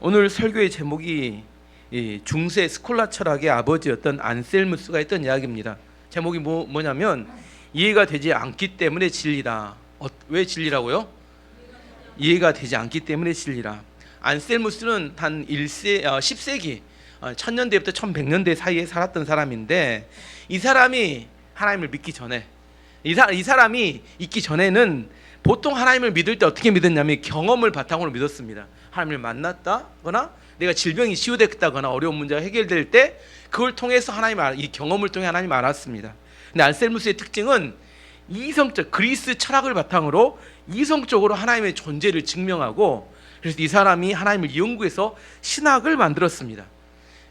오늘 설교의 제목이 중세 스콜라 철학의 아버지였던 안셀무스가 했던 이야기입니다. 제목이 뭐냐면 이해가 되지 않기 때문에 진리다. 왜 진리라고요? 이해가 되지 않기 때문에 진리라. 안셀무스는 한 10세기 1000년대부터 1100년대 사이에 살았던 사람인데, 이 사람이 하나님을 믿기 전에, 이 사람이 있기 전에는 보통 하나님을 믿을 때 어떻게 믿었냐면 경험을 바탕으로 믿었습니다. 하나님을 만났다거나 내가 질병이 치유됐다거나 어려운 문제가 해결될 때 그걸 통해서 이 경험을 통해 하나님을 알았습니다. 근데 안셀무스의 특징은 이성적, 그리스 철학을 바탕으로 이성적으로 하나님의 존재를 증명하고, 그래서 이 사람이 하나님을 연구해서 신학을 만들었습니다.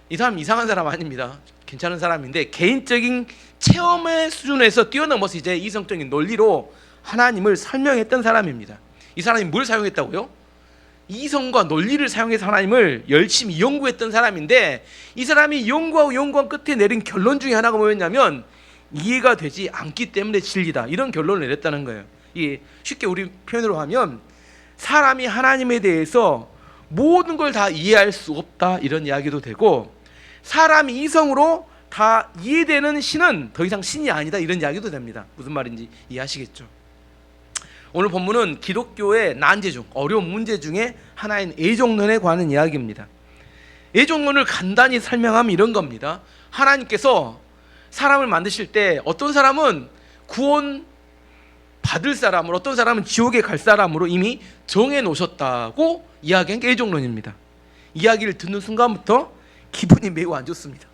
이 사람 이상한 사람 아닙니다. 괜찮은 사람인데 개인적인 체험의 수준에서 뛰어넘어서 이제 이성적인 논리로 하나님을 설명했던 사람입니다. 이 사람이 뭘 사용했다고요? 이성과 논리를 사용해서 하나님을 열심히 연구했던 사람인데, 이 사람이 연구한 끝에 내린 결론 중에 하나가 뭐였냐면 이해가 되지 않기 때문에 진리다, 이런 결론을 내렸다는 거예요. 쉽게 우리 표현으로 하면 사람이 하나님에 대해서 모든 걸 다 이해할 수 없다, 이런 이야기도 되고, 사람이 이성으로 다 이해되는 신은 더 이상 신이 아니다, 이런 이야기도 됩니다. 무슨 말인지 이해하시겠죠? 오늘 본문은 기독교의 난제 중, 어려운 문제 중에 하나인 애종론에 관한 이야기입니다. 애종론을 간단히 설명하면 이런 겁니다. 하나님께서 사람을 만드실 때 어떤 사람은 구원 받을 사람으로, 어떤 사람은 지옥에 갈 사람으로 이미 정해 놓으셨다고 이야기한 게 애종론입니다. 이야기를 듣는 순간부터 기분이 매우 안 좋습니다.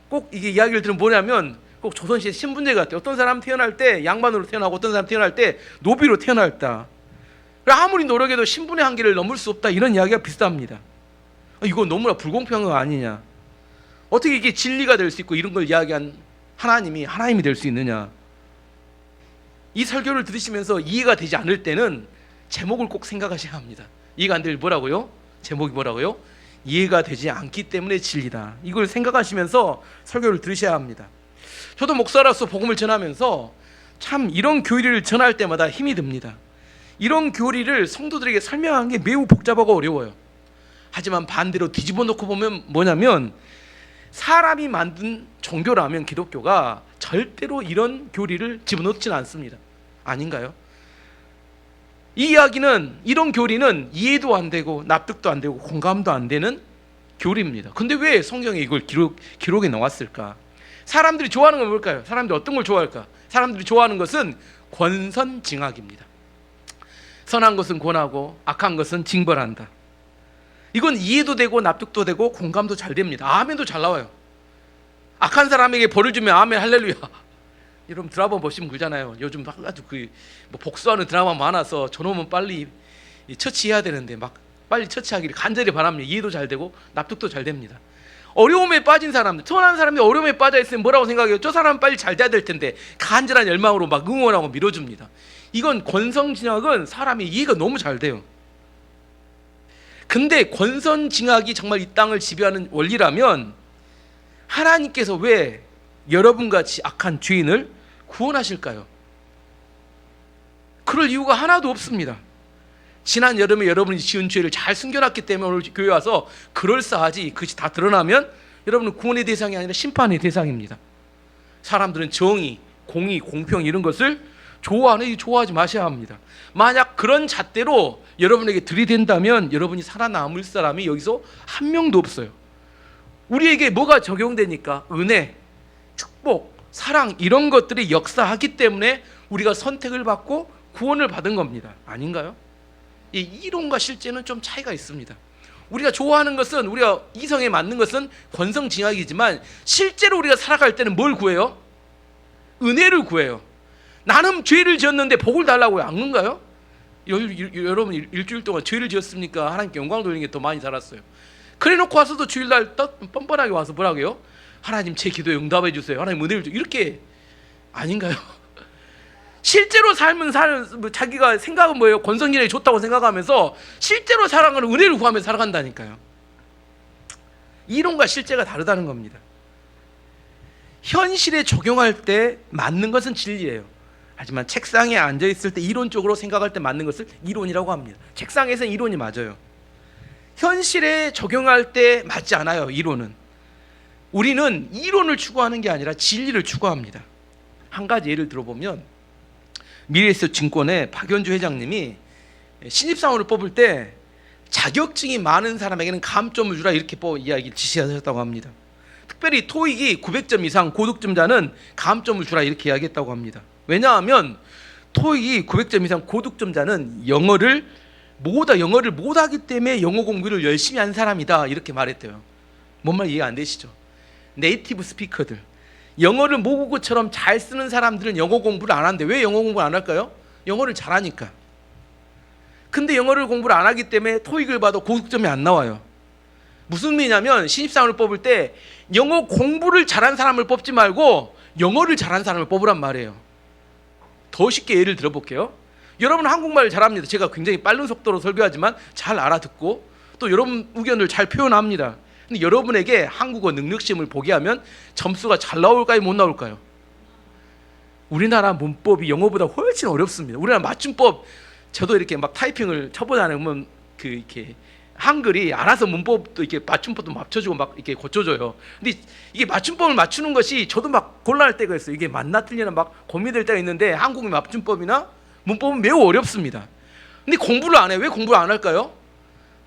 꼭 이게 이야기를 들으면 뭐냐면 꼭 조선시대 신분제 같아요. 어떤 사람 태어날 때 양반으로 태어나고 어떤 사람 태어날 때 노비로 태어났다. 아무리 노력해도 신분의 한계를 넘을 수 없다, 이런 이야기가 비슷합니다. 이거 너무나 불공평한 거 아니냐. 어떻게 이게 진리가 될 수 있고 이런 걸 이야기한 하나님이 될 수 있느냐. 이 설교를 들으시면서 이해가 되지 않을 때는 제목을 꼭 생각하셔야 합니다. 이해가 안 될 뭐라고요? 제목이 뭐라고요? 이해가 되지 않기 때문에 진리다. 이걸 생각하시면서 설교를 들으셔야 합니다. 저도 목사로서 복음을 전하면서 참 이런 교리를 전할 때마다 힘이 듭니다. 이런 교리를 성도들에게 설명하는 게 매우 복잡하고 어려워요. 하지만 반대로 뒤집어 놓고 보면 뭐냐면, 사람이 만든 종교라면 기독교가 절대로 이런 교리를 집어넣지는 않습니다. 아닌가요? 이 이야기는, 이런 교리는 이해도 안 되고 납득도 안 되고 공감도 안 되는 교리입니다. 근데 왜 성경에 이걸 기록에 넣었을까? 사람들이 좋아하는 건 뭘까요? 사람들이 어떤 걸 좋아할까? 사람들이 좋아하는 것은 권선징악입니다. 선한 것은 권하고 악한 것은 징벌한다. 이건 이해도 되고 납득도 되고 공감도 잘 됩니다. 아멘도 잘 나와요. 악한 사람에게 벌을 주면 아멘 할렐루야. 여러분 드라마 보시면 그러잖아요. 요즘 아주 복수하는 드라마 많아서 저놈은 빨리 처치해야 되는데 막 빨리 처치하기를 간절히 바랍니다. 이해도 잘 되고 납득도 잘 됩니다. 어려움에 빠진 사람들, 선한 사람들이 어려움에 빠져 있으면 뭐라고 생각해요? 저 사람은 빨리 잘 돼야 될 텐데 간절한 열망으로 막 응원하고 밀어줍니다. 이건 권선징악은 사람이 이해가 너무 잘 돼요. 근데 권선징악이 정말 이 땅을 지배하는 원리라면 하나님께서 왜 여러분같이 악한 죄인을 구원하실까요? 그럴 이유가 하나도 없습니다. 지난 여름에 여러분이 지은 죄를 잘 숨겨놨기 때문에 오늘 교회 와서 그럴싸하지, 그것이 다 드러나면 여러분은 구원의 대상이 아니라 심판의 대상입니다. 사람들은 정의, 공의, 공평 이런 것을 좋아하지 마셔야 합니다. 만약 그런 잣대로 여러분에게 들이댄다면 여러분이 살아남을 사람이 여기서 한 명도 없어요. 우리에게 뭐가 적용되니까? 은혜, 축복, 사랑 이런 것들이 역사하기 때문에 우리가 선택을 받고 구원을 받은 겁니다. 아닌가요? 이 이론과 실제는 좀 차이가 있습니다. 우리가 좋아하는 것은, 우리가 이성에 맞는 것은 권선징악이지만 실제로 우리가 살아갈 때는 뭘 구해요? 은혜를 구해요. 나는 죄를 지었는데 복을 달라고요. 안 그런가요? 여러분 일주일 동안 죄를 지었습니까? 하나님께 영광 돌리는 게 더 많이 살았어요. 그래 놓고 와서도 주일날 뻔뻔하게 와서 뭐라고 해요? 하나님 제 기도에 응답해 주세요. 하나님 은혜를 주세요. 이렇게 아닌가요? 실제로 삶은 자기가 생각은 뭐예요? 권선징악이 좋다고 생각하면서 실제로 살아가는 은혜를 구하면서 살아간다니까요. 이론과 실제가 다르다는 겁니다. 현실에 적용할 때 맞는 것은 진리예요. 하지만 책상에 앉아있을 때 이론적으로 생각할 때 맞는 것을 이론이라고 합니다. 책상에서는 이론이 맞아요. 현실에 적용할 때 맞지 않아요. 이론은. 우리는 이론을 추구하는 게 아니라 진리를 추구합니다. 한 가지 예를 들어보면 미래에셋증권의 박연주 회장님이 신입사원을 뽑을 때 자격증이 많은 사람에게는 감점을 주라 이렇게 이야기 지시하셨다고 합니다. 특별히 토익이 900점 이상 고득점자는 감점을 주라 이렇게 이야기했다고 합니다. 왜냐하면 토익이 900점 이상 고득점자는 영어를 못하기 때문에 영어 공부를 열심히 한 사람이다 이렇게 말했대요. 뭔 말 이해 안 되시죠? 네이티브 스피커들, 영어를 모국어처럼 잘 쓰는 사람들은 영어 공부를 안 하는데 왜 영어 공부를 안 할까요? 영어를 잘하니까. 근데 영어를 공부를 안 하기 때문에 토익을 봐도 고득점이 안 나와요. 무슨 의미냐면 신입사원을 뽑을 때 영어 공부를 잘한 사람을 뽑지 말고 영어를 잘한 사람을 뽑으란 말이에요. 더 쉽게 예를 들어볼게요. 여러분은 한국말을 잘합니다. 제가 굉장히 빠른 속도로 설교하지만 잘 알아듣고 또 여러분 의견을 잘 표현합니다. 근데 여러분에게 한국어 능력시험을 보게 하면 점수가 잘 나올까요? 못 나올까요? 우리나라 문법이 영어보다 훨씬 어렵습니다. 우리나라 맞춤법, 저도 이렇게 막 타이핑을 쳐보지 않으면 이렇게 한글이 알아서 문법도 이렇게 맞춤법도 맞춰주고 막 이렇게 고쳐줘요. 근데 이게 맞춤법을 맞추는 것이 저도 막 곤란할 때가 있어요. 이게 맞나 틀리나 막 고민될 때가 있는데 한국 맞춤법이나 문법은 매우 어렵습니다. 근데 공부를 안 해요. 왜 공부를 안 할까요?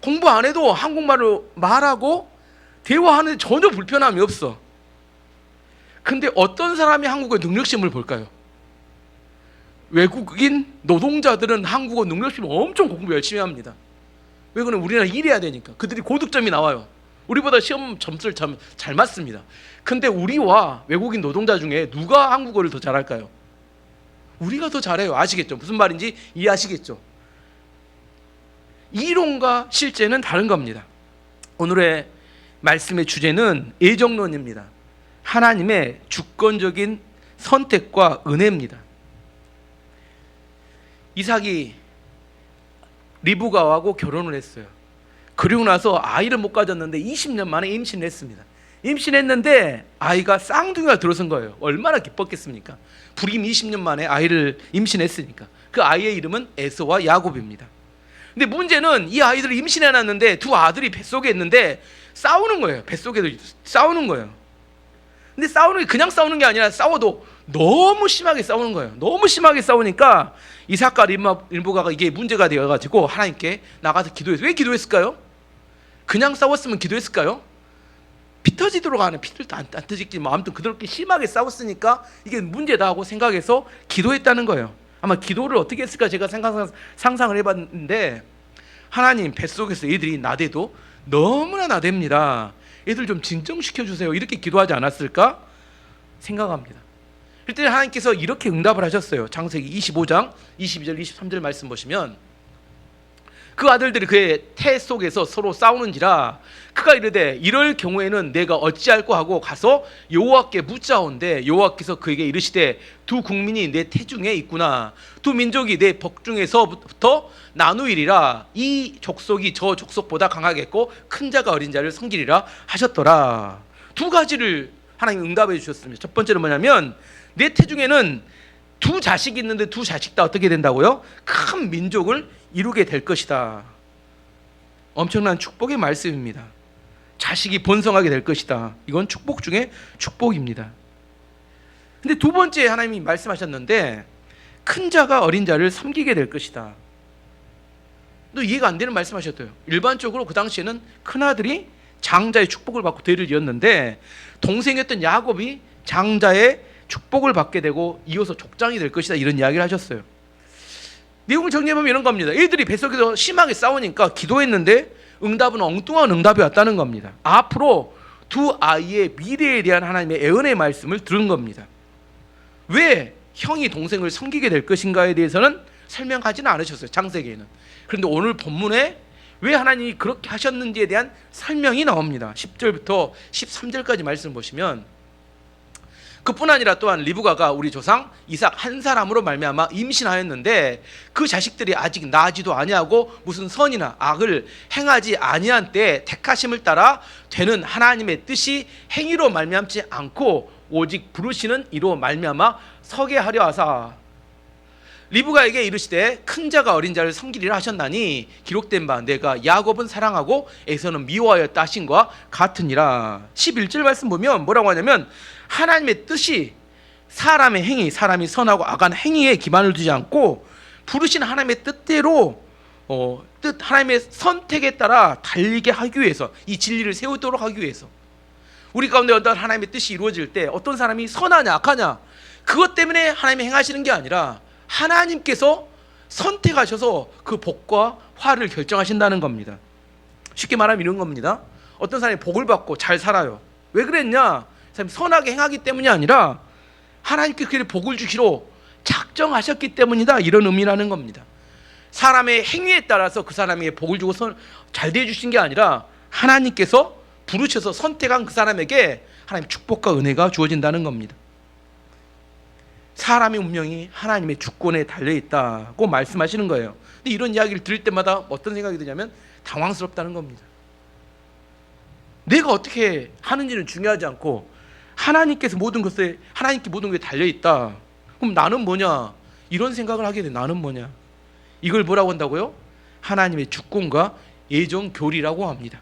공부 안 해도 한국말로 말하고 대화하는데 전혀 불편함이 없어. 근데 어떤 사람이 한국어 능력시험을 볼까요? 외국인 노동자들은 한국어 능력시험 엄청 공부 열심히 합니다. 왜 그러냐면 우리나라 일해야 되니까. 그들이 고득점이 나와요. 우리보다 시험 점수를 잘 맞습니다. 근데 우리와 외국인 노동자 중에 누가 한국어를 더 잘할까요? 우리가 더 잘해요. 아시겠죠? 무슨 말인지 이해하시겠죠? 이론과 실제는 다른 겁니다. 오늘의 말씀의 주제는 애정론입니다. 하나님의 주권적인 선택과 은혜입니다. 이삭이 리브가하고 결혼을 했어요. 그리고 나서 아이를 못 가졌는데 20년 만에 임신을 했습니다. 임신했는데 아이가 쌍둥이가 들어선 거예요. 얼마나 기뻤겠습니까? 불임 20년 만에 아이를 임신했으니까. 그 아이의 이름은 에서와 야곱입니다. 근데 문제는 이 아이들을 임신해놨는데 두 아들이 뱃속에 있는데 싸우는 거예요. 뱃속에도 싸우는 거예요. 근데 싸우는 게 그냥 싸우는 게 아니라 싸워도 너무 심하게 싸우는 거예요. 너무 심하게 싸우니까 이삭과 림브가가 이게 문제가 되어가지고 하나님께 나가서 기도했어요. 왜 기도했을까요? 그냥 싸웠으면 기도했을까요? 피 터지도록 하는 피를 안 터지겠지 뭐 아무튼 그렇게 심하게 싸웠으니까 이게 문제다 하고 생각해서 기도했다는 거예요. 아마 기도를 어떻게 했을까 제가 상상을 해봤는데 하나님 뱃속에서 애들이 나대도 너무나 나댑니다. 애들 좀 진정시켜 주세요. 이렇게 기도하지 않았을까 생각합니다. 그때 하나님께서 이렇게 응답을 하셨어요. 창세기 25장 22절 23절 말씀 보시면 그 아들들이 그의 태 속에서 서로 싸우는지라 그가 이르되 이럴 경우에는 내가 어찌할꼬 하고 가서 여호와께 묻자온대 여호와께서 그에게 이르시되 두 국민이 내 태중에 있구나 두 민족이 내 복중에서부터 나누이리라 이 족속이 저 족속보다 강하겠고 큰 자가 어린 자를 섬기리라 하셨더라. 두 가지를 하나님 응답해 주셨습니다. 첫 번째는 뭐냐면 내 태중에는 두 자식이 있는데 두 자식 다 어떻게 된다고요? 큰 민족을 이루게 될 것이다. 엄청난 축복의 말씀입니다. 자식이 번성하게 될 것이다. 이건 축복 중에 축복입니다. 근데 두 번째 하나님이 말씀하셨는데 큰 자가 어린 자를 섬기게 될 것이다. 또 이해가 안 되는 말씀하셨대요. 일반적으로 그 당시에는 큰아들이 장자의 축복을 받고 대를 이었는데 동생이었던 야곱이 장자의 축복을 받게 되고 이어서 족장이 될 것이다 이런 이야기를 하셨어요. 내용을 정리해보면 이런 겁니다. 애들이 뱃속에서 심하게 싸우니까 기도했는데 응답은 엉뚱한 응답이 왔다는 겁니다. 앞으로 두 아이의 미래에 대한 하나님의 애언의 말씀을 들은 겁니다. 왜 형이 동생을 섬기게 될 것인가에 대해서는 설명하지는 않으셨어요. 창세기에는. 그런데 오늘 본문에 왜 하나님이 그렇게 하셨는지에 대한 설명이 나옵니다. 10절부터 13절까지 말씀 보시면 그뿐 아니라 또한 리브가가 우리 조상 이삭 한 사람으로 말미암아 임신하였는데 그 자식들이 아직 나지도 아니하고 무슨 선이나 악을 행하지 아니한 때에 택하심을 따라 되는 하나님의 뜻이 행위로 말미암지 않고 오직 부르시는 이로 말미암아 서게 하려 하사 리브가에게 이르시되 큰 자가 어린 자를 섬기리라 하셨나니 기록된 바 내가 야곱은 사랑하고 에서는 미워하였다 하신 것과 같으니라. 11절 말씀 보면 뭐라고 하냐면 하나님의 뜻이 사람의 행위, 사람이 선하고 악한 행위에 기반을 두지 않고 부르신 하나님의 뜻대로 하나님의 선택에 따라 달리게 하기 위해서, 이 진리를 세우도록 하기 위해서, 우리 가운데 어떤 하나님의 뜻이 이루어질 때 어떤 사람이 선하냐 악하냐 그것 때문에 하나님이 행하시는 게 아니라 하나님께서 선택하셔서 그 복과 화를 결정하신다는 겁니다. 쉽게 말하면 이런 겁니다. 어떤 사람이 복을 받고 잘 살아요. 왜 그랬냐? 사람이 선하게 행하기 때문이 아니라 하나님께 그 복을 주시로 작정하셨기 때문이다, 이런 의미라는 겁니다. 사람의 행위에 따라서 그 사람에게 복을 주고 잘 대해주신 게 아니라 하나님께서 부르셔서 선택한 그 사람에게 하나님의 축복과 은혜가 주어진다는 겁니다. 사람의 운명이 하나님의 주권에 달려있다고 말씀하시는 거예요. 근데 이런 이야기를 들을 때마다 어떤 생각이 드냐면 당황스럽다는 겁니다. 내가 어떻게 하는지는 중요하지 않고 하나님께 모든 것에 달려있다. 그럼 나는 뭐냐? 이런 생각을 하게 돼. 나는 뭐냐? 이걸 뭐라고 한다고요? 하나님의 주권과 예정 교리라고 합니다.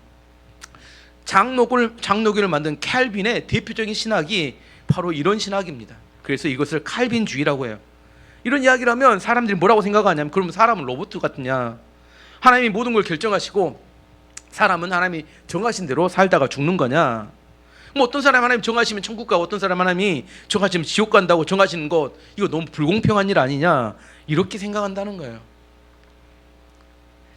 장로교를 만든 칼빈의 대표적인 신학이 바로 이런 신학입니다. 그래서 이것을 칼빈주의라고 해요. 이런 이야기를 하면 사람들이 뭐라고 생각하냐면, 그러면 사람은 로봇 같느냐? 하나님이 모든 걸 결정하시고 사람은 하나님이 정하신 대로 살다가 죽는 거냐? 뭐 어떤 사람 하나님 정하시면 천국 가고 어떤 사람 하나님이 정하시면 지옥 간다고 정하시는 것, 이거 너무 불공평한 일 아니냐? 이렇게 생각한다는 거예요.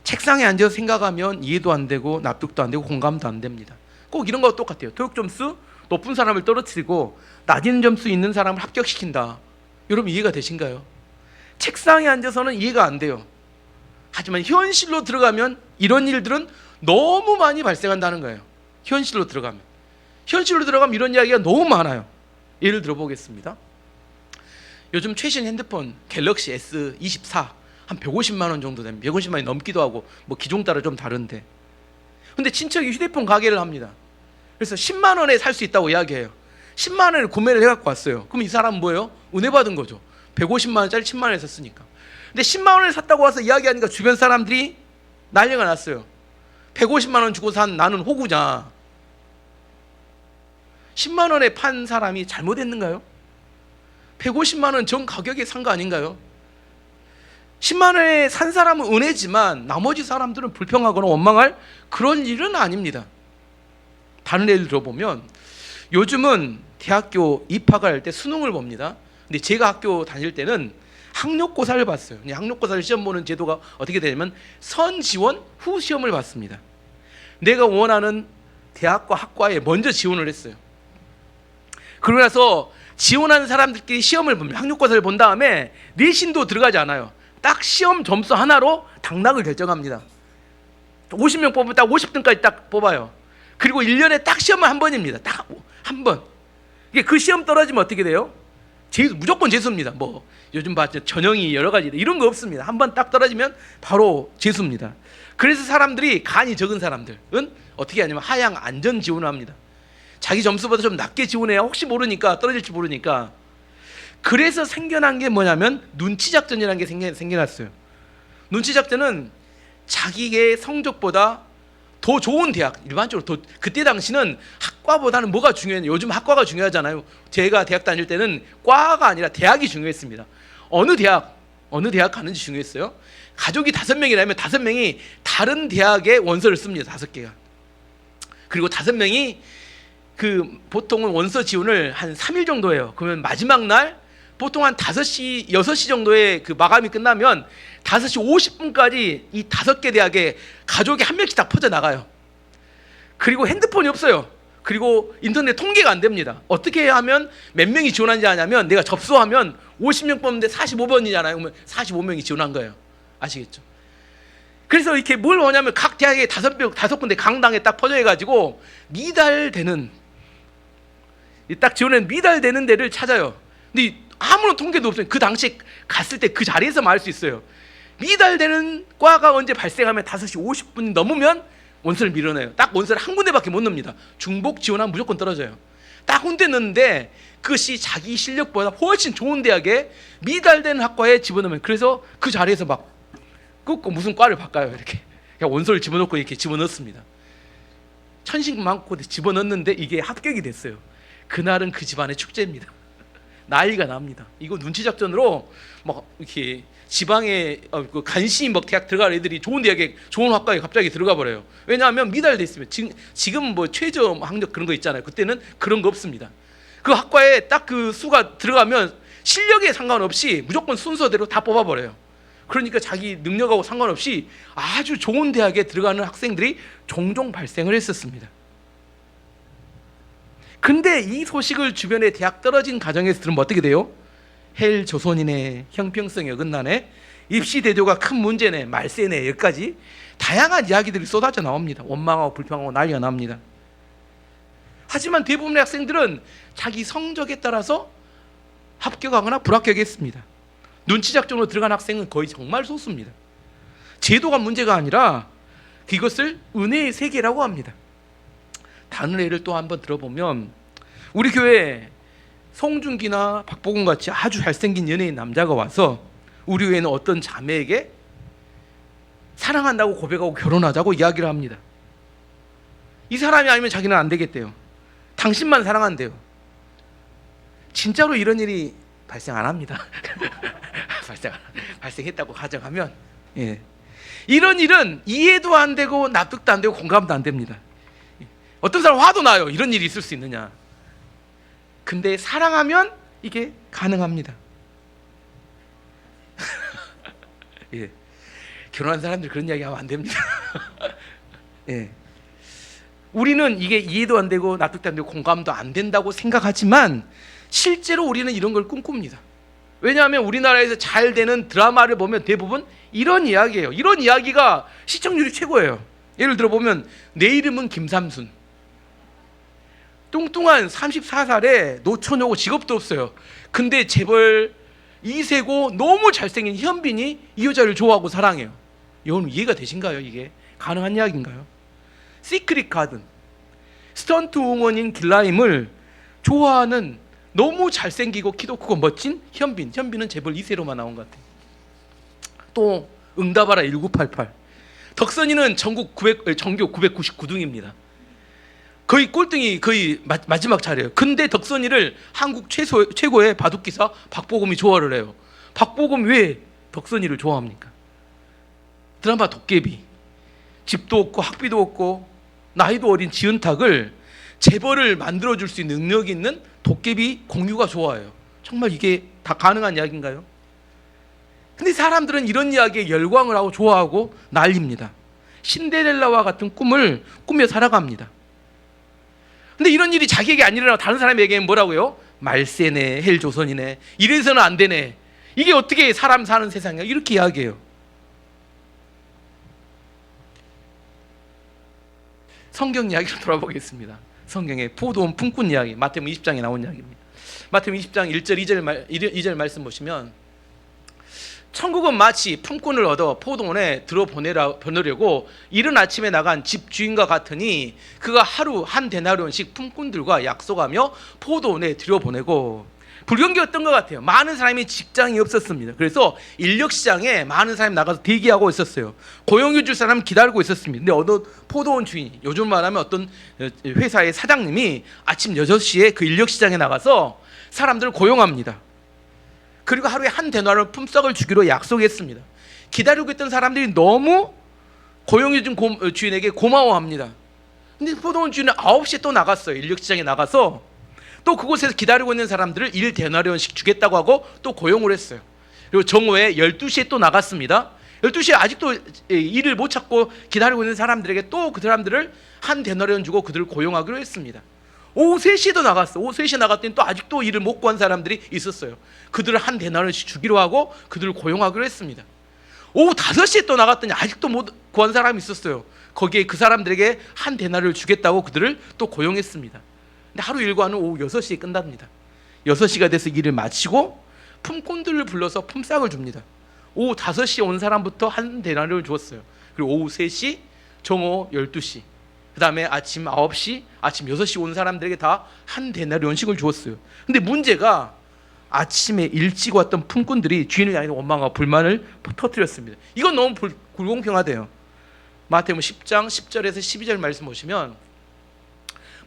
책상에 앉아서 생각하면 이해도 안 되고 납득도 안 되고 공감도 안 됩니다. 꼭 이런 거와 똑같아요. 토익 점수 높은 사람을 떨어뜨리고 낮은 점수 있는 사람을 합격시킨다. 여러분 이해가 되신가요? 책상에 앉아서는 이해가 안 돼요. 하지만 현실로 들어가면 이런 일들은 너무 많이 발생한다는 거예요. 현실로 들어가면 이런 이야기가 너무 많아요. 예를 들어 보겠습니다. 요즘 최신 핸드폰 갤럭시 S24 한 150만 원 정도 됩니다. 150만 원이 넘기도 하고 뭐 기종 따라 좀 다른데, 근데 친척이 휴대폰 가게를 합니다. 그래서 10만 원에 살 수 있다고 이야기해요. 10만 원에 구매를 해갖고 왔어요. 그럼 이 사람은 뭐예요? 은혜 받은 거죠. 150만 원짜리 10만 원에 샀으니까. 근데 10만 원에 샀다고 와서 이야기하니까 주변 사람들이 난리가 났어요. 150만 원 주고 산 나는 호구냐? 10만 원에 판 사람이 잘못했는가요? 150만 원 전 가격에 산 거 아닌가요? 10만 원에 산 사람은 은혜지만 나머지 사람들은 불평하거나 원망할 그런 일은 아닙니다. 다른 예를 들어보면 요즘은 대학교 입학을 할 때 수능을 봅니다. 근데 제가 학교 다닐 때는 학력고사를 봤어요. 학력고사를 시험 보는 제도가 어떻게 되냐면 선지원 후 시험을 봤습니다. 내가 원하는 대학과 학과에 먼저 지원을 했어요. 그러고 나서 지원하는 사람들끼리 시험을 봅니다. 학력고사를 본 다음에 내신도 들어가지 않아요. 딱 시험 점수 하나로 당락을 결정합니다. 50명 뽑으면 딱 50등까지 딱 뽑아요. 그리고 1년에 딱 시험은 한 번입니다. 딱 한 번. 그 시험 떨어지면 어떻게 돼요? 무조건 재수입니다. 뭐 요즘 봤죠, 전형이 여러 가지 이런 거 없습니다. 한 번 딱 떨어지면 바로 재수입니다. 그래서 사람들이 간이 적은 사람들은 어떻게 하냐면 하향 안전 지원을 합니다. 자기 점수보다 좀 낮게 지원해야 혹시 모르니까, 떨어질지 모르니까. 그래서 생겨난 게 뭐냐면 눈치작전이라는 게 생겨났어요. 눈치작전은 자기의 성적보다 더 좋은 대학, 일반적으로 그때 당시는 학과보다는 뭐가 중요했냐? 요즘 학과가 중요하잖아요. 제가 대학 다닐 때는 과가 아니라 대학이 중요했습니다. 어느 대학 가는지 중요했어요. 가족이 5명이라면 5명이 다른 대학에 원서를 씁니다. 5개가. 그리고 5명이 보통은 원서 지원을 한 3일 정도 해요. 그러면 마지막 날 보통 한 5시, 6시 정도에 마감이 끝나면 5시 50분까지 이 5개 대학에 가족이 한 명씩 다 퍼져나가요. 그리고 핸드폰이 없어요. 그리고 인터넷 통계가 안 됩니다. 어떻게 하면 몇 명이 지원한지 아냐면, 내가 접수하면 50명 뽑는데 45번이잖아요. 그러면 45명이 지원한 거예요. 아시겠죠? 그래서 이렇게 뭘 하냐면 각 대학에 5군데 강당에 딱 퍼져가지고 미달되는, 딱 지원은 미달되는 데를 찾아요. 근데 아무런 통계도 없어요. 그 당시 갔을 때 그 자리에서만 알 수 있어요. 미달되는 과가 언제 발생하면 5시 50분 넘으면 원서를 밀어내요. 딱 원서를 한 군데밖에 못 넣습니다. 중복 지원하면 무조건 떨어져요. 딱 군대 넣는데 그것이 자기 실력보다 훨씬 좋은 대학에 미달되는 학과에 집어넣으면, 그래서 그 자리에서 막 끊고 무슨 과를 바꿔요. 이렇게 그냥 원서를 집어넣고 이렇게 집어넣습니다. 천신만고 집어넣는데 이게 합격이 됐어요. 그날은 그 집안의 축제입니다. 난리가 납니다. 이거 눈치 작전으로 막 이렇게 지방에 간신히 막 대학 들어갈 애들이 좋은 대학에, 좋은 학과에 갑자기 들어가 버려요. 왜냐하면 미달돼 있으면. 지금 뭐 최저 학력 그런 거 있잖아요. 그때는 그런 거 없습니다. 그 학과에 딱 그 수가 들어가면 실력에 상관없이 무조건 순서대로 다 뽑아버려요. 그러니까 자기 능력하고 상관없이 아주 좋은 대학에 들어가는 학생들이 종종 발생을 했었습니다. 근데 이 소식을 주변에 대학 떨어진 가정에서 들으면 어떻게 돼요? 헬 조선이네, 형평성이 어긋나네, 입시 대조가 큰 문제네, 말세네, 여기까지 다양한 이야기들이 쏟아져 나옵니다. 원망하고 불평하고 난리가 납니다. 하지만 대부분의 학생들은 자기 성적에 따라서 합격하거나 불합격했습니다. 눈치 작전으로 들어간 학생은 거의 정말 소수입니다. 제도가 문제가 아니라 이것을 은혜의 세계라고 합니다. 다른 예를 또 한번 들어보면, 우리 교회에 송중기나 박보검 같이 아주 잘생긴 연예인 남자가 와서 우리 교회는 어떤 자매에게 사랑한다고 고백하고 결혼하자고 이야기를 합니다. 이 사람이 아니면 자기는 안 되겠대요. 당신만 사랑한대요. 진짜로 이런 일이 발생 안 합니다. 발생했다고 가정하면, 이런 일은 이해도 안 되고 납득도 안 되고 공감도 안 됩니다. 어떤 사람 화도 나요. 이런 일이 있을 수 있느냐. 근데 사랑하면 이게 가능합니다. 결혼한 사람들 그런 이야기 하면 안 됩니다. 우리는 이게 이해도 안 되고 납득도 안 되고 공감도 안 된다고 생각하지만 실제로 우리는 이런 걸 꿈꿉니다. 왜냐하면 우리나라에서 잘 되는 드라마를 보면 대부분 이런 이야기예요. 이런 이야기가 시청률이 최고예요. 예를 들어 보면 내 이름은 김삼순. 뚱뚱한 34살에 노처녀고 직업도 없어요. 근데 재벌 2세고 너무 잘생긴 현빈이 이 여자를 좋아하고 사랑해요. 여러분 이해가 되신가요? 이게 가능한 이야기인가요? 시크릿 가든, 스턴트 우먼인 길라임을 좋아하는 너무 잘생기고 키도 크고 멋진 현빈은 재벌 2세로만 나온 것 같아요. 또 응답하라 1988, 덕선이는 정교 999등입니다. 거의 꼴등이 거의 마지막 차례예요. 근데 덕선이를 한국 최고의 바둑기사 박보검이 좋아를 해요. 박보검 왜 덕선이를 좋아합니까? 드라마 도깨비, 집도 없고 학비도 없고 나이도 어린 지은탁을 재벌을 만들어줄 수 있는 능력이 있는 도깨비 공유가 좋아해요. 정말 이게 다 가능한 이야기인가요? 근데 사람들은 이런 이야기에 열광을 하고 좋아하고 난립니다. 신데렐라와 같은 꿈을 꾸며 살아갑니다. 근데 이런 일이 자기에게 안 일어나고 다른 사람에게는 뭐라고요? 말세네, 헬조선이네, 이래서는 안 되네, 이게 어떻게 사람 사는 세상이야, 이렇게 이야기해요. 성경 이야기로 돌아보겠습니다. 성경의 포도원 품꾼 이야기, 마태복음 20장에 나온 이야기입니다. 마태복음 20장 1절 2절 말씀 보시면, 천국은 마치 품꾼을 얻어 포도원에 들어보내려고 이른 아침에 나간 집 주인과 같으니 그가 하루 한 데나리온씩 품꾼들과 약속하며 포도원에 들여보내고. 불경기였던 것 같아요. 많은 사람이 직장이 없었습니다. 그래서 인력시장에 많은 사람이 나가서 대기하고 있었어요. 고용해 줄 사람 기다리고 있었습니다. 근데 어떤 포도원 주인이, 요즘 말하면 어떤 회사의 사장님이 아침 6시에 그 인력시장에 나가서 사람들을 고용합니다. 그리고 하루에 한 데나리온 품삯을 주기로 약속했습니다. 기다리고 있던 사람들이 너무 고용해준 주인에게 고마워합니다. 근데 포도원 주인은 9시에 또 나갔어요. 인력시장에 나가서 또 그곳에서 기다리고 있는 사람들을 1데나리온씩 주겠다고 하고 또 고용을 했어요. 그리고 정오에 12시에 또 나갔습니다. 12시에 아직도 일을 못 찾고 기다리고 있는 사람들에게 또 그 사람들을 한 데나리온 주고 그들을 고용하기로 했습니다. 오후 3시에도 나갔어. 오후 3시에 나갔더니 또 아직도 일을 못 구한 사람들이 있었어요. 그들을 한 데나리온씩 주기로 하고 그들을 고용하기로 했습니다. 오후 5시에 또 나갔더니 아직도 못 구한 사람이 있었어요. 거기에 그 사람들에게 한 데나리온을 주겠다고 그들을 또 고용했습니다. 근데 하루 일과는 오후 6시에 끝납니다. 6시가 돼서 일을 마치고 품꾼들을 불러서 품삯을 줍니다. 오후 5시에 온 사람부터 한 데나리온을 주었어요. 그리고 오후 3시, 정오 12시, 그 다음에 아침 9시, 아침 6시 온 사람들에게 다 한 데나리온씩을 주었어요. 근데 문제가 아침에 일찍 왔던 품꾼들이 주인을 향해 원망과 불만을 터뜨렸습니다. 이건 너무 불공평하대요. 마태복음 10장 10절에서 12절 말씀 보시면,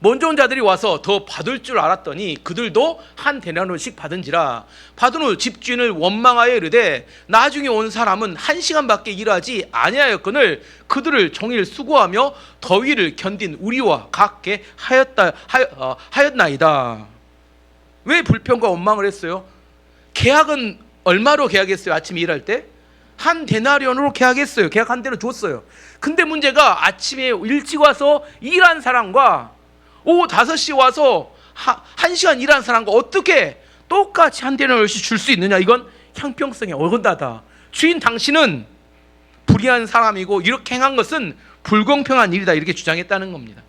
먼저 온 자들이 와서 더 받을 줄 알았더니 그들도 한 데나리온씩 받은지라. 받은 후 집주인을 원망하여 이르되 나중에 온 사람은 1시간밖에 일하지 아니하였거늘 그들을 종일 수고하며 더위를 견딘 우리와 같게 하였나이다. 왜 불평과 원망을 했어요? 계약은 얼마로 계약했어요? 아침에 일할 때 한 데나리온으로 계약했어요. 계약 한 대로 줬어요. 근데 문제가 아침에 일찍 와서 일한 사람과 오후 5시 와서 1시간 일한 사람과 어떻게 똑같이 한 데나리온씩 줄 수 있느냐? 이건 형평성에 어긋나다. 주인 당신은 불의한 사람이고 이렇게 행한 것은 불공평한 일이다, 이렇게 주장했다는 겁니다.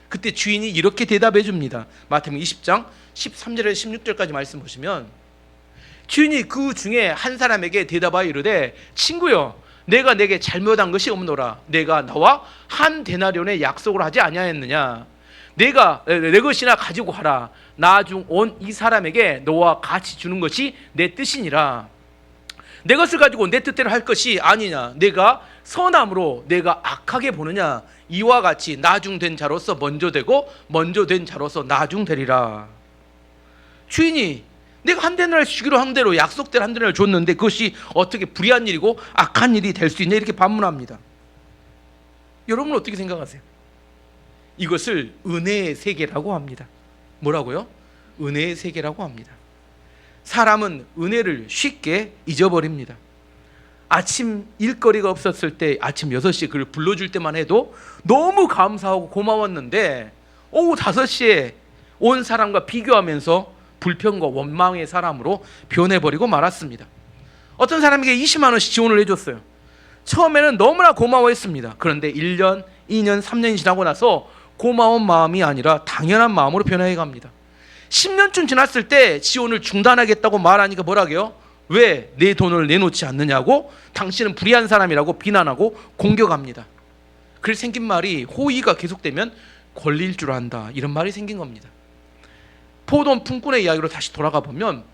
그때 주인이 이렇게 대답해 줍니다. 마태복음 20장 13절에서 16절까지 말씀 보시면, 주인이 그 중에 한 사람에게 대답하여 이르되 친구여, 내가 내게 잘못한 것이 없노라. 내가 나와 한 데나리온의 약속을 하지 아니하였느냐? 내가 내 것이나 가지고 가라. 나중 온 이 사람에게 너와 같이 주는 것이 내 뜻이니라. 내 것을 가지고 내 뜻대로 할 것이 아니냐? 내가 선함으로 내가 악하게 보느냐? 이와 같이 나중된 자로서 먼저 되고 먼저 된 자로서 나중되리라. 주인이 내가 한 데나리온을 주기로 한 대로 약속대로 한 데나리온을 줬는데 그것이 어떻게 불의한 일이고 악한 일이 될 수 있냐? 이렇게 반문합니다. 여러분은 어떻게 생각하세요? 이것을 은혜의 세계라고 합니다. 뭐라고요? 은혜의 세계라고 합니다. 사람은 은혜를 쉽게 잊어버립니다. 아침 일거리가 없었을 때 아침 6시에 그를 불러줄 때만 해도 너무 감사하고 고마웠는데 오후 5시에 온 사람과 비교하면서 불평과 원망의 사람으로 변해버리고 말았습니다. 어떤 사람에게 20만 원씩 지원을 해줬어요. 처음에는 너무나 고마워했습니다. 그런데 1년, 2년, 3년이 지나고 나서 고마운 마음이 아니라 당연한 마음으로 변해 갑니다. 10년쯤 지났을 때 지원을 중단하겠다고 말하니까 뭐라고요? 왜 내 돈을 내놓지 않느냐고, 당신은 불의한 사람이라고 비난하고 공격합니다. 그래서 생긴 말이, 호의가 계속되면 권리일 줄 안다, 이런 말이 생긴 겁니다. 포도원 품꾼의 이야기로 다시 돌아가 보면,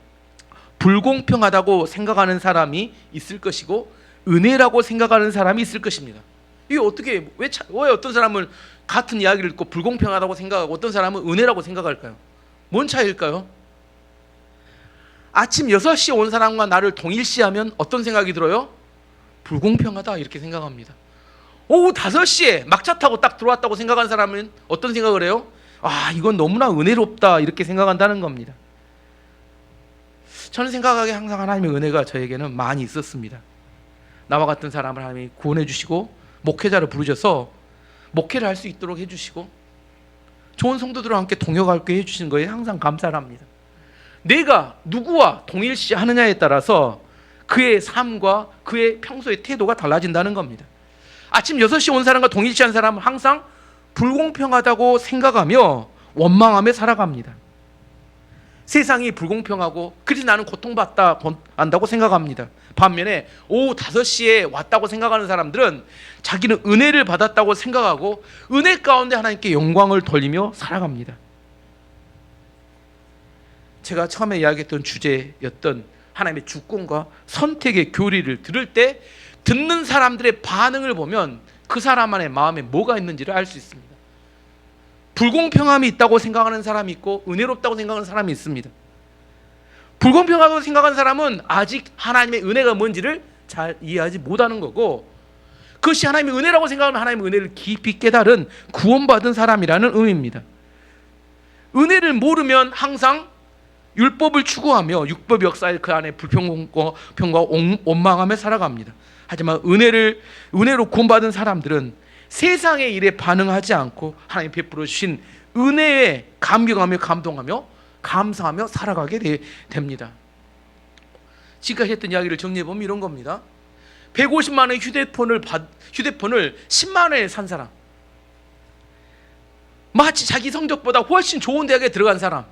불공평하다고 생각하는 사람이 있을 것이고 은혜라고 생각하는 사람이 있을 것입니다. 이게 어떻게, 왜 어떤 사람은 같은 이야기를 듣고 불공평하다고 생각하고 어떤 사람은 은혜라고 생각할까요? 뭔 차이일까요? 아침 6시에 온 사람과 나를 동일시하면 어떤 생각이 들어요? 불공평하다, 이렇게 생각합니다. 오후 5시에 막차 타고 딱 들어왔다고 생각하는 사람은 어떤 생각을 해요? 아, 이건 너무나 은혜롭다, 이렇게 생각한다는 겁니다. 저는 생각하기에 항상 하나님의 은혜가 저에게는 많이 있었습니다. 나와 같은 사람을 하나님이 구원해 주시고 목회자를 부르셔서 목회를 할 수 있도록 해주시고 좋은 성도들과 함께 동역하게 해주신 거에 항상 감사를 합니다. 내가 누구와 동일시하느냐에 따라서 그의 삶과 그의 평소의 태도가 달라진다는 겁니다. 아침 6시 온 사람과 동일시한 사람은 항상 불공평하다고 생각하며 원망하며 살아갑니다. 세상이 불공평하고 그래서 나는 고통받다 한다고 생각합니다. 반면에 오후 5시에 왔다고 생각하는 사람들은 자기는 은혜를 받았다고 생각하고 은혜 가운데 하나님께 영광을 돌리며 살아갑니다. 제가 처음에 이야기했던 주제였던 하나님의 주권과 선택의 교리를 들을 때 듣는 사람들의 반응을 보면 그 사람 안에 마음에 뭐가 있는지를 알 수 있습니다. 불공평함이 있다고 생각하는 사람이 있고 은혜롭다고 생각하는 사람이 있습니다. 불공평하다고 생각하는 사람은 아직 하나님의 은혜가 뭔지를 잘 이해하지 못하는 거고, 그것이 하나님의 은혜라고 생각하는 하나님의 은혜를 깊이 깨달은 구원받은 사람이라는 의미입니다. 은혜를 모르면 항상 율법을 추구하며 율법 역사의 그 안에 불평과 원망하며 살아갑니다. 하지만 은혜로 구원받은 사람들은 세상의 일에 반응하지 않고 하나님 베풀어 주신 은혜에 감격하며 감동하며 감사하며 살아가게 됩니다. 지금까지 했던 이야기를 정리해보면 이런 겁니다. 150만 원의 휴대폰을 10만 원에 산 사람, 마치 자기 성적보다 훨씬 좋은 대학에 들어간 사람,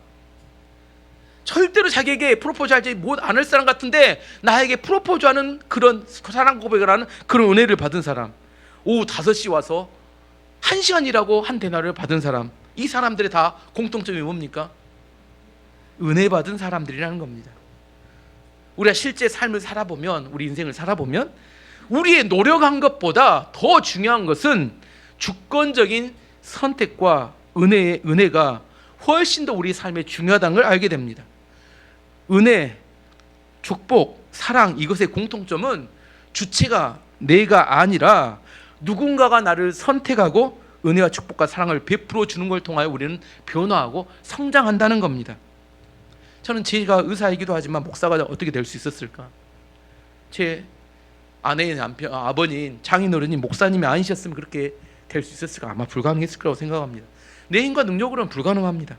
절대로 자기에게 프로포즈할지 못 않을 사람 같은데 나에게 프로포즈하는 그런 사랑 고백을 하는 그런 은혜를 받은 사람, 오후 5시 와서 1시간 일하고 한 데나리를 받은 사람, 이 사람들의 다 공통점이 뭡니까? 은혜 받은 사람들이라는 겁니다. 우리가 실제 삶을 살아보면, 우리 인생을 살아보면 우리의 노력한 것보다 더 중요한 것은 주권적인 선택과 은혜가 훨씬 더 우리 삶에 중요하다는 걸 알게 됩니다. 은혜, 축복, 사랑, 이것의 공통점은 주체가 내가 아니라 누군가가 나를 선택하고 은혜와 축복과 사랑을 베풀어 주는 걸 통하여 우리는 변화하고 성장한다는 겁니다. 저는 제가 의사이기도 하지만 목사가 어떻게 될 수 있었을까? 제 아내의 남편, 아버님, 장인어른이 목사님이 아니셨으면 그렇게 될 수 있었을까? 아마 불가능했을 거라고 생각합니다. 내 힘과 능력으로는 불가능합니다.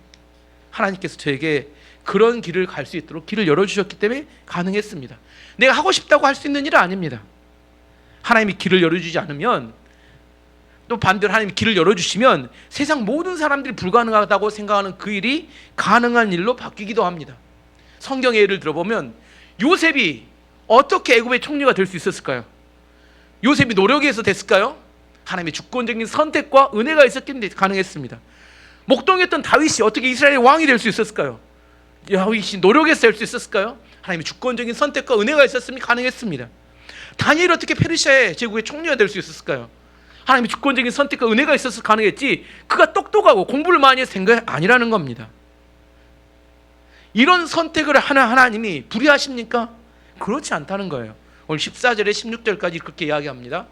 하나님께서 저에게 그런 길을 갈 수 있도록 길을 열어주셨기 때문에 가능했습니다. 내가 하고 싶다고 할 수 있는 일은 아닙니다. 하나님이 길을 열어주지 않으면, 또 반대로 하나님이 길을 열어주시면 세상 모든 사람들이 불가능하다고 생각하는 그 일이 가능한 일로 바뀌기도 합니다. 성경의 예를 들어보면 요셉이 어떻게 애굽의 총리가 될 수 있었을까요? 요셉이 노력해서 됐을까요? 하나님의 주권적인 선택과 은혜가 있었기 때문에 가능했습니다. 목동이었던 다윗이 어떻게 이스라엘의 왕이 될 수 있었을까요? 다윗이 노력해서 될 수 있었을까요? 하나님의 주권적인 선택과 은혜가 있었으면 가능했습니다. 다니엘이 어떻게 페르시아의 제국의 총리가 될 수 있었을까요? 하나님의 주권적인 선택과 은혜가 있어서 가능했지, 그가 똑똑하고 공부를 많이 해서 된 게 아니라는 겁니다. 이런 선택을 하는 하나님이 불의하십니까? 그렇지 않다는 거예요. 오늘 14절에 16절까지 그렇게 이야기합니다.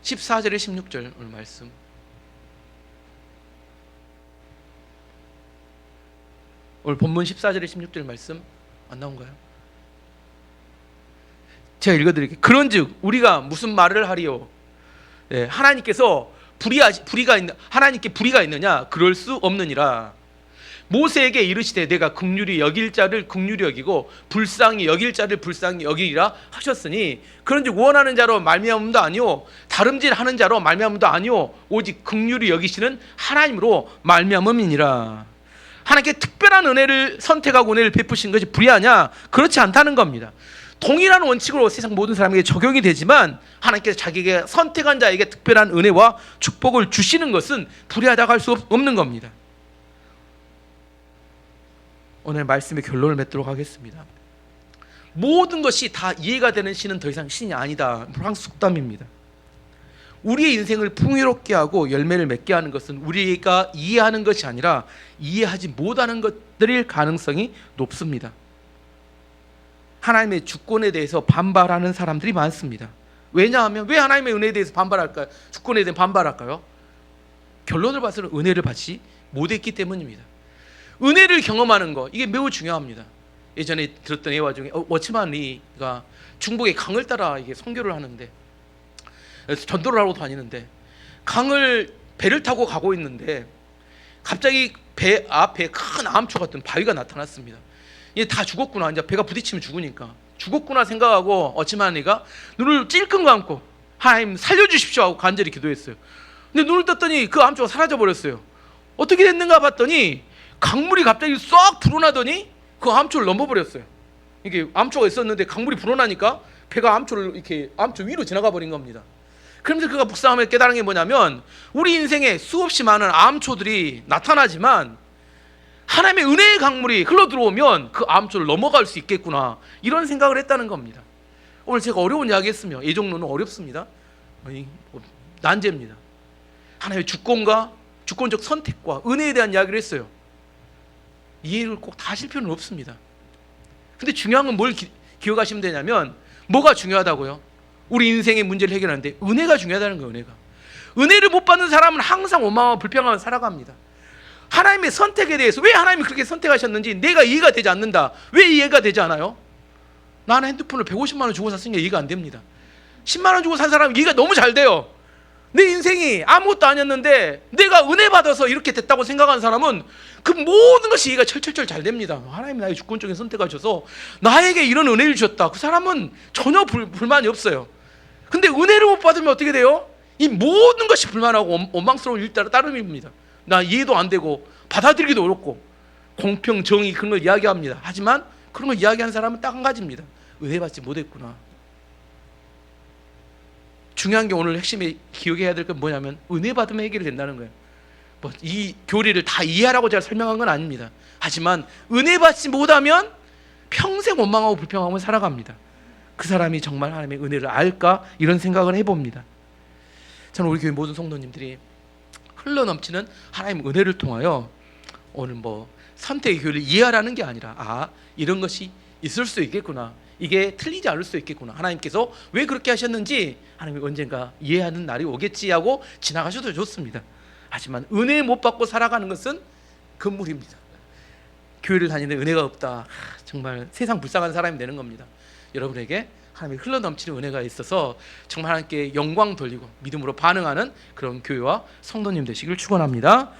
14절에 16절 오늘 말씀, 오늘 본문 14절에 16절 말씀 안 나온가요? 제가 읽어드릴게요. 그런즉 우리가 무슨 말을 하리요? 네, 하나님께서 하나님께 불의가 있느냐? 그럴 수 없느니라. 모세에게 이르시되 내가 긍휼히 여길 자를 긍휼히 여기고 불쌍히 여길 자를 불쌍히 여기리라 하셨으니, 그런즉 원하는 자로 말미암음도 아니요 다름질하는 자로 말미암음도 아니요 오직 긍휼히 여기시는 하나님으로 말미암음이니라. 하나님께 특별한 은혜를 선택하고 은혜를 베푸신 것이 불의하냐? 그렇지 않다는 겁니다. 동일한 원칙으로 세상 모든 사람에게 적용이 되지만 하나님께서 자기에게 선택한 자에게 특별한 은혜와 축복을 주시는 것은 불의하다고 할 수 없는 겁니다. 오늘 말씀의 결론을 맺도록 하겠습니다. 모든 것이 다 이해가 되는 신은 더 이상 신이 아니다. 프랑스 속담입니다. 우리의 인생을 풍요롭게 하고 열매를 맺게 하는 것은 우리가 이해하는 것이 아니라 이해하지 못하는 것들일 가능성이 높습니다. 하나님의 주권에 대해서 반발하는 사람들이 많습니다. 왜냐하면 왜 하나님의 은혜에 대해서 반발할까요? 주권에 대해 반발할까요? 결론을 봐서는 은혜를 받지 못했기 때문입니다. 은혜를 경험하는 거, 이게 매우 중요합니다. 예전에 들었던 예화 중에 워치만 리가 중국의 강을 따라 이게 선교를 하는데, 전도를 하러 다니는데 강을 배를 타고 가고 있는데 갑자기 배 앞에 큰 암초 같은 바위가 나타났습니다. 이게 다 죽었구나, 이제 배가 부딪히면 죽으니까 죽었구나 생각하고 어치마니가 눈을 찔끔 감고 하나님 살려주십시오 하고 간절히 기도했어요. 근데 눈을 떴더니 그 암초가 사라져 버렸어요. 어떻게 됐는가 봤더니 강물이 갑자기 쏙 불어나더니 그 암초를 넘어버렸어요. 이게 암초가 있었는데 강물이 불어나니까 배가 암초를 이렇게 암초 위로 지나가 버린 겁니다. 그러면서 그가 묵상하며 깨달은 게 뭐냐면, 우리 인생에 수없이 많은 암초들이 나타나지만 하나님의 은혜의 강물이 흘러 들어오면 그 암초를 넘어갈 수 있겠구나, 이런 생각을 했다는 겁니다. 오늘 제가 어려운 이야기 했으며 예정론은 어렵습니다. 난제입니다. 하나님의 주권과 주권적 선택과 은혜에 대한 이야기를 했어요. 이해를 꼭 다 하실 필요는 없습니다. 근데 중요한 건 뭘 기억하시면 되냐면, 뭐가 중요하다고요? 우리 인생의 문제를 해결하는데 은혜가 중요하다는 거예요. 은혜를 못 받는 사람은 항상 원망하고 불평하며 살아갑니다. 하나님의 선택에 대해서 왜 하나님이 그렇게 선택하셨는지 내가 이해가 되지 않는다. 왜 이해가 되지 않아요? 나는 핸드폰을 150만 원 주고 샀으니까 이해가 안 됩니다. 10만 원 주고 산 사람은 이해가 너무 잘 돼요. 내 인생이 아무것도 아니었는데 내가 은혜 받아서 이렇게 됐다고 생각하는 사람은 그 모든 것이 이해가 철철철 잘 됩니다. 하나님이 나의 주권적인 선택하셔서 나에게 이런 은혜를 주셨다. 그 사람은 전혀 불만이 없어요. 근데 은혜를 못 받으면 어떻게 돼요? 이 모든 것이 불만하고 원망스러운 일 따름입니다. 나 이해도 안 되고 받아들이기도 어렵고 공평, 정의 그런 걸 이야기합니다. 하지만 그런 걸 이야기하는 사람은 딱 한 가지입니다. 은혜 받지 못했구나. 중요한 게 오늘 핵심에 기억해야 될 건 뭐냐면 은혜 받으면 해결이 된다는 거예요. 뭐 이 교리를 다 이해하라고 제가 설명한 건 아닙니다. 하지만 은혜 받지 못하면 평생 원망하고 불평하고 살아갑니다. 그 사람이 정말 하나님의 은혜를 알까? 이런 생각을 해봅니다. 저는 우리 교회 모든 성도님들이 흘러넘치는 하나님의 은혜를 통하여 오늘 뭐 선택의 교회를 이해하라는 게 아니라 이런 것이 있을 수 있겠구나, 이게 틀리지 않을 수 있겠구나, 하나님께서 왜 그렇게 하셨는지 하나님이 언젠가 이해하는 날이 오겠지 하고 지나가셔도 좋습니다. 하지만 은혜 못 받고 살아가는 것은 금물입니다. 교회를 다니는데 은혜가 없다, 정말 세상 불쌍한 사람이 되는 겁니다. 여러분에게 하나님의 흘러넘치는 은혜가 있어서 정말 하나님께 영광 돌리고 믿음으로 반응하는 그런 교회와 성도님 되시길 축원합니다.